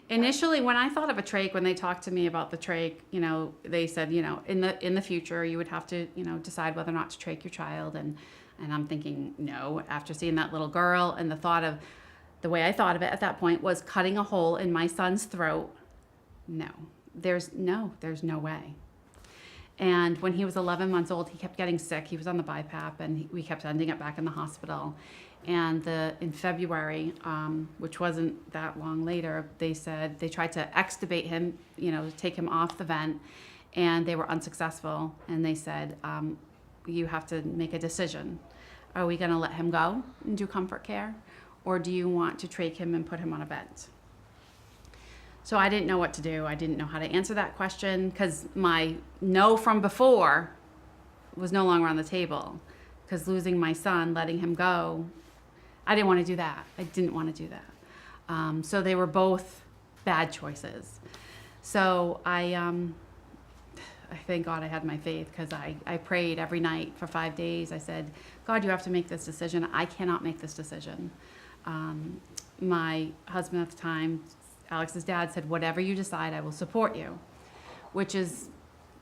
Initially, when I thought of a trach, when they talked to me about the trach, they said, in the future, you would have to, decide whether or not to trach your child. And I'm thinking, no, after seeing that little girl, and the way I thought of it at that point was cutting a hole in my son's throat. No, there's no way. And when he was 11 months old, he kept getting sick. He was on the BiPAP, and we kept ending up back in the hospital. And in February, which wasn't that long later, they said they tried to extubate him, take him off the vent, and they were unsuccessful. And they said, you have to make a decision. Are we going to let him go and do comfort care, or do you want to trach him and put him on a vent? So I didn't know what to do. I didn't know how to answer that question because my no from before was no longer on the table, because losing my son, letting him go, I didn't want to do that. I didn't want to do that. So they were both bad choices. So I thank God I had my faith, because I prayed every night for 5 days. I said, God, you have to make this decision. I cannot make this decision. My husband at the time, Alex's dad, said, whatever you decide, I will support you, which is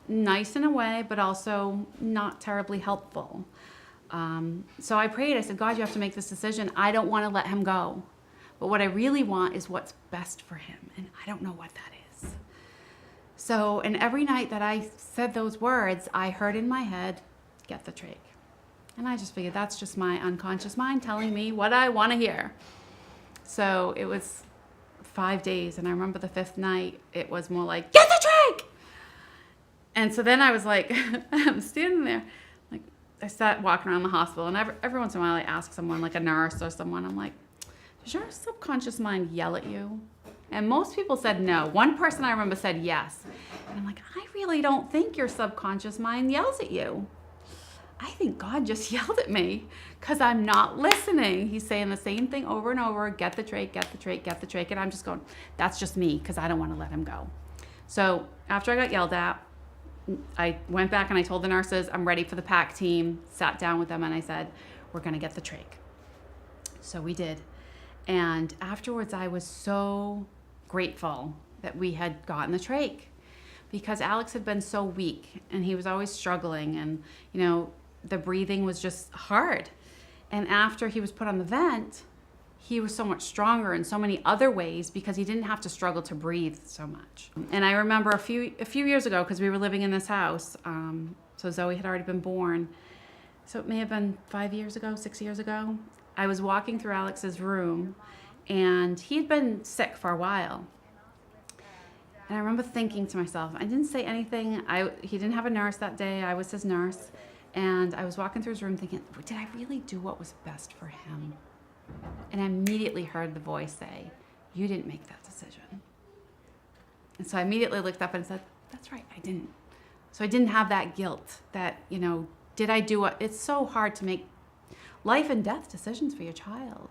nice in a way, but also not terribly helpful. So I prayed. I said, God, you have to make this decision. I don't want to let him go. But what I really want is what's best for him. And I don't know what that is. So, and every night that I said those words, I heard in my head, get the trach. And I just figured that's just my unconscious mind telling me what I want to hear. So it was 5 days. And I remember the 5th night, it was more like, get the trach! And so then I was like, I'm standing there. I sat walking around the hospital, and every once in a while I ask someone, like a nurse or someone, I'm like, does your subconscious mind yell at you? And most people said no. One person I remember said yes. And I'm like, I really don't think your subconscious mind yells at you. I think God just yelled at me because I'm not listening. He's saying the same thing over and over, get the trach, get the trach, get the trach. And I'm just going, that's just me, because I don't want to let him go. So after I got yelled at, I went back and I told the nurses, I'm ready for the PAC team, sat down with them, and I said, we're going to get the trach. So we did. And afterwards, I was so grateful that we had gotten the trach, because Alex had been so weak and he was always struggling, and, the breathing was just hard. And after he was put on the vent, he was so much stronger in so many other ways, because he didn't have to struggle to breathe so much. And I remember a few years ago, because we were living in this house, so Zoe had already been born. So it may have been 5 years ago, 6 years ago. I was walking through Alex's room, and he'd been sick for a while. And I remember thinking to myself, I didn't say anything. He didn't have a nurse that day. I was his nurse. And I was walking through his room thinking, did I really do what was best for him? And I immediately heard the voice say, you didn't make that decision. And so I immediately looked up and said, that's right, I didn't. So I didn't have that guilt that, did I do what? It's so hard to make life and death decisions for your child.